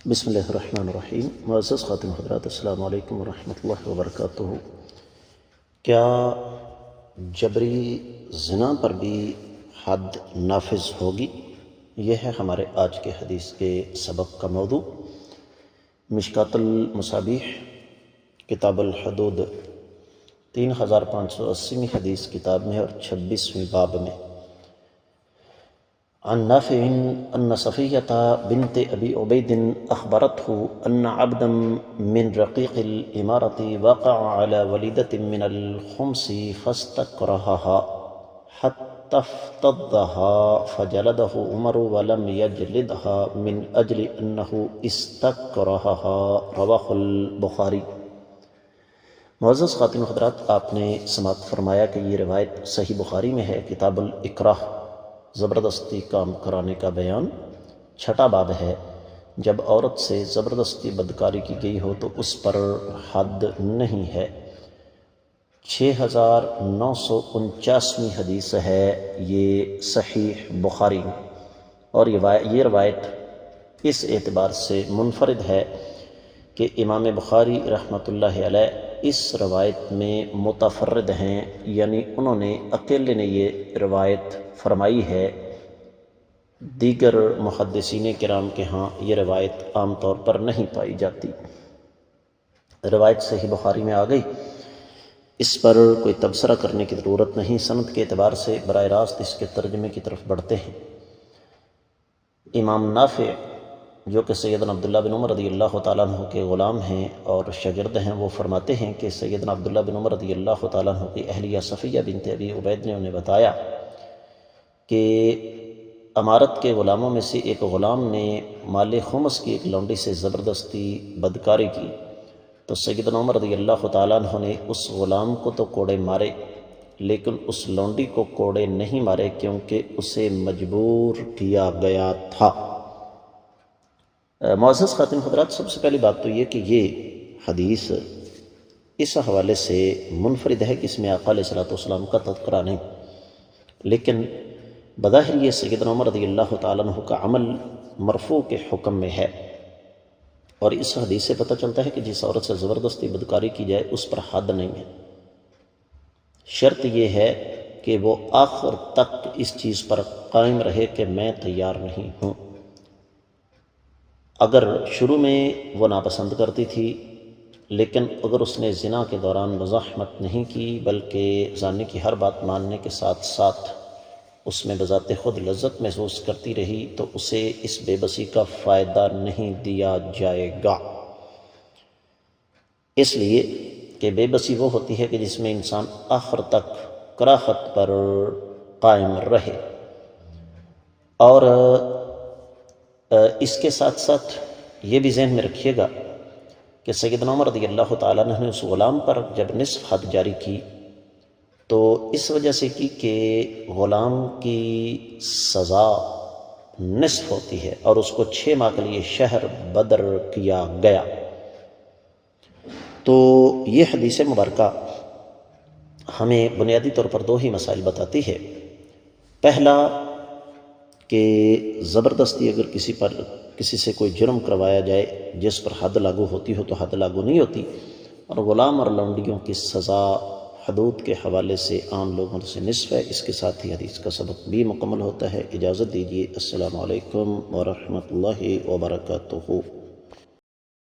بسم اللہ الرحمن الرحیم۔ معزز خاتم حضرات، السلام علیکم ورحمۃ اللہ وبرکاتہ۔ کیا جبری زنا پر بھی حد نافذ ہوگی؟ یہ ہے ہمارے آج کے حدیث کے سبق کا موضوع۔ مشکات المصابیح کتاب الحدود 3580ویں حدیث کتاب میں اور 26ویں باب میں عن نافع ان صفیۃ بنت ابی عبید اخبرته ان عبدا من رقیق الامارة وقع على وليدة من الخمس فاستكرهها حتى افتضها فجلده عمر ولم يجلدها من اجل انه استكرهها رواه البخاری۔ معزز خاتم حضرات، آپ نے سماعت فرمایا کہ یہ روایت صحیح بخاری میں ہے، کتاب الاکراہ، زبردستی کام کرانے کا بیان، 6واں باب ہے۔ جب عورت سے زبردستی بدکاری کی گئی ہو تو اس پر حد نہیں ہے۔ 6949ویں حدیث ہے یہ صحیح بخاری میں، اور یہ روایت اس اعتبار سے منفرد ہے کہ امام بخاری رحمۃ اللہ علیہ اس روایت میں متفرد ہیں، یعنی انہوں نے اکیلے نے یہ روایت فرمائی ہے۔ دیگر محدثین کرام کے ہاں یہ روایت عام طور پر نہیں پائی جاتی۔ روایت صحیح بخاری میں آ گئی، اس پر کوئی تبصرہ کرنے کی ضرورت نہیں۔ سند کے اعتبار سے براہ راست اس کے ترجمے کی طرف بڑھتے ہیں۔ امام نافع جو کہ سیدنا عبداللہ بن عمر رضی اللہ تعالیٰ عنہ کے غلام ہیں اور شاگرد ہیں، وہ فرماتے ہیں کہ سیدنا عبداللہ بن عمر رضی اللہ تعالیٰ عنہ کی اہلیہ صفیہ بنت ابی عبید نے انہیں بتایا کہ امارت کے غلاموں میں سے ایک غلام نے مال خمس کی ایک لونڈی سے زبردستی بدکاری کی، تو سیدنا عمر رضی اللہ تعالیٰ عنہ نے اس غلام کو تو کوڑے مارے، لیکن اس لونڈی کو کوڑے نہیں مارے کیونکہ اسے مجبور کیا گیا تھا۔ معزز خاتم حضرات، سب سے پہلی بات تو یہ کہ یہ حدیث اس حوالے سے منفرد ہے کہ اس میں آقا علیہ الصلوۃ والسلام کا تذکرہ نہیں، لیکن بظاہر یہ سیدنا عمر رضی اللہ تعالیٰ عنہ کا عمل مرفوع کے حکم میں ہے، اور اس حدیث سے پتہ چلتا ہے کہ جس عورت سے زبردستی بدکاری کی جائے اس پر حد نہیں ہے۔ شرط یہ ہے کہ وہ آخر تک اس چیز پر قائم رہے کہ میں تیار نہیں ہوں۔ اگر شروع میں وہ ناپسند کرتی تھی، لیکن اگر اس نے زنا کے دوران مزاحمت نہیں کی بلکہ زانی کی ہر بات ماننے کے ساتھ ساتھ اس میں بذات خود لذت محسوس کرتی رہی، تو اسے اس بے بسی کا فائدہ نہیں دیا جائے گا، اس لیے کہ بے بسی وہ ہوتی ہے کہ جس میں انسان آخر تک کراہت پر قائم رہے۔ اور اس کے ساتھ ساتھ یہ بھی ذہن میں رکھیے گا کہ سیدنا عمر رضی اللہ تعالیٰ عنہ نے اس غلام پر جب نصف حد جاری کی تو اس وجہ سے کی کہ غلام کی سزا نصف ہوتی ہے اور اس کو 6 ماہ کے لیے شہر بدر کیا گیا۔ تو یہ حدیث مبارکہ ہمیں بنیادی طور پر 2 ہی مسائل بتاتی ہے۔ پہلا کہ زبردستی اگر کسی سے کوئی جرم کروایا جائے جس پر حد لاگو ہوتی ہو تو حد لاگو نہیں ہوتی، اور غلام اور لونڈیوں کی سزا حدود کے حوالے سے عام لوگوں سے نصف ہے۔ اس کے ساتھ ہی حدیث کا سبق بھی مکمل ہوتا ہے۔ اجازت دیجیے، السلام علیکم ورحمۃ اللہ وبرکاتہ۔